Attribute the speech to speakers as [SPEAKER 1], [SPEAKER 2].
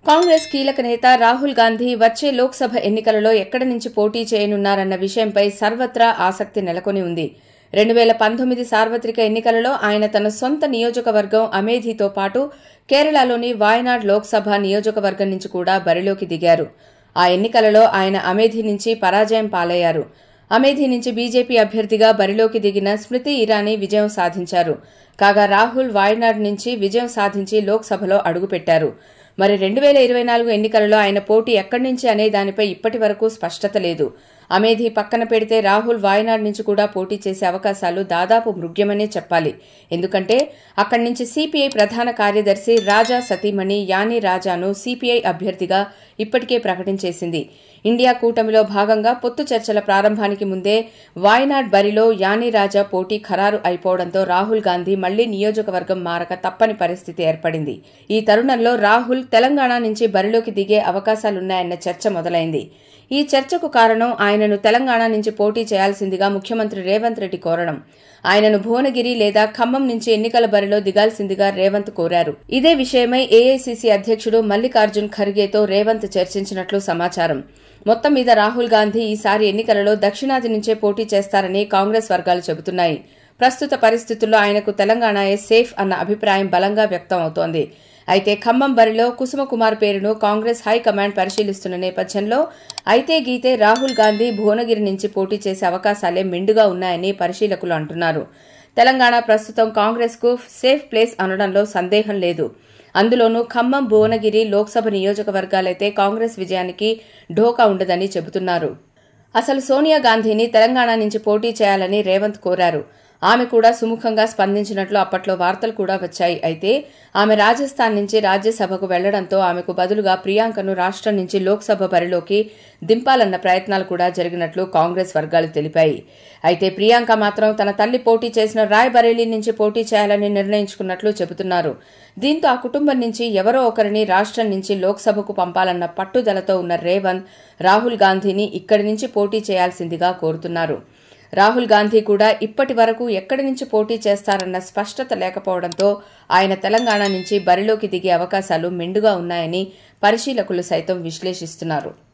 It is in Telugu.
[SPEAKER 1] కాంగ్రెస్ కీలక నేత రాహుల్ గాంధీ వచ్చే లోక్సభ ఎన్నికలలో ఎక్కడి నుంచి పోటీ చేయనున్నారన్న విషయంపై సర్వత్రా ఆసక్తి నెలకొని ఉంది. 2019 సార్వత్రిక ఎన్నికలలో ఆయన తన సొంత నియోజకవర్గం అమేథీతో పాటు కేరళలోని వాయనాడ్ లోక్సభ నియోజకవర్గం నుంచి కూడా బరిలోకి దిగారు. ఆ ఎన్నికలలో ఆయన అమేథీ నుంచి పరాజయం పాలయ్యారు. అమేథీ నుంచి బీజేపీ అభ్యర్థిగా బరిలోకి దిగిన స్మృతి ఇరానీ విజయం సాధించారు. కాగా రాహుల్ వాయనాడ్ నుంచి విజయం సాధించి లోక్సభలో అడుగుపెట్టారు. మరి 2024 ఎన్నికలలో ఆయన పోటీ ఎక్కడి నుంచి అనే దానిపై ఇప్పటి వరకు స్పష్టత లేదు. అమేథీ పక్కన పెడితే రాహుల్ వాయనాడ్ నుంచి కూడా పోటీ చేసే అవకాశాలు దాదాపు మృగ్యమనే చెప్పాలి. ఎందుకంటే అక్కడి నుంచి సిపిఐ ప్రధాన కార్యదర్శి రాజా సతీమణి యానీ రాజాను సిపిఐ అభ్యర్థిగా ఇప్పటికే ప్రకటించేసింది. ఇండియా కూటమిలో భాగంగా పొత్తు చర్చల ప్రారంభానికి ముందే వాయనాడ్ బరిలో యానీ రాజా పోటీ ఖరారు అయిపోవడంతో రాహుల్ గాంధీ మళ్లీ నియోజకవర్గం మారక తప్పని పరిస్థితి ఏర్పడింది. ఈ తరుణంలో రాహుల్ తెలంగాణ నుంచి బరిలోకి దిగే అవకాశాలున్నాయన్న చర్చ మొదలైంది. ఈ చర్చకు కారణం ఆయనను తెలంగాణ నుంచి పోటీ చేయాల్సిందిగా ముఖ్యమంత్రి రేవంత్ రెడ్డి కోరడం. ఆయనను భువనగిరి లేదా ఖమ్మం నుంచి ఎన్నికల బరిలో దిగాల్సిందిగా రేవంత్ కోరారు. ఇదే విషయమై ఏఐసీసీ అధ్యక్షుడు మల్లికార్జున్ ఖర్గేతో రేవంత్ చర్చించినట్లు సమాచారం. మొత్తం మీద రాహుల్ గాంధీ ఈసారి ఎన్నికలలో దక్షిణాది నుంచే పోటీ చేస్తారని కాంగ్రెస్ వర్గాలు చెబుతున్నాయి. ప్రస్తుత పరిస్థితుల్లో ఆయనకు తెలంగాణయే సేఫ్ అన్న అభిప్రాయం బలంగా వ్యక్తం అవుతోంది. అయితే ఖమ్మం బరిలో కుసుమకుమార్ పేరును కాంగ్రెస్ హైకమాండ్ పరిశీలిస్తున్న నేపథ్యంలో అయితే గీతే రాహుల్ గాంధీ భువనగిరి నుంచి పోటీ చేసే అవకాశాలే మెండుగా ఉన్నాయని పరిశీలకులు అంటున్నారు. తెలంగాణ ప్రస్తుతం కాంగ్రెస్ కు సేఫ్ ప్లేస్ అనడంలో సందేహం లేదు. అందులోనూ ఖమ్మం, భువనగిరి లోక్సభ నియోజకవర్గాలైతే కాంగ్రెస్ విజయానికి ఢోకా ఉండదని చెబుతున్నారు. అసలు సోనియా గాంధీని తెలంగాణ నుంచి పోటీ చేయాలని రేవంత్ కోరారు. ఆమె కూడా సుముఖంగా స్పందించినట్లు అప్పట్లో వార్తలు కూడా వచ్చాయి. అయితే ఆమె రాజస్థాన్ నుంచి రాజ్యసభకు వెళ్లడంతో ఆమెకు బదులుగా ప్రియాంకను రాష్ట్రం నుంచి లోక్సభ బరిలోకి దింపాలన్న ప్రయత్నాలు కూడా జరిగినట్లు కాంగ్రెస్ వర్గాలు తెలిపాయి. అయితే ప్రియాంక మాత్రం తన తల్లి పోటీ చేసిన రాయ్బరేలీ నుంచి పోటీ చేయాలని నిర్ణయించుకున్నట్లు చెబుతున్నారు. దీంతో ఆ కుటుంబం నుంచి ఎవరో ఒకరిని రాష్ట్రం నుంచి లోక్సభకు పంపాలన్న పట్టుదలతో ఉన్న రేవంత్ రాహుల్ గాంధీని ఇక్కడి నుంచి పోటీ చేయాల్సిందిగా కోరుతున్నారు. రాహుల్ గాంధీ కూడా ఇప్పటి వరకు ఎక్కడి నుంచి పోటీ చేస్తారన్న స్పష్టత లేకపోవడంతో ఆయన తెలంగాణ నుంచి బరిలోకి దిగే అవకాశాలు మెండుగా ఉన్నాయని పరిశీలకులు సైతం విశ్లేషిస్తున్నారు.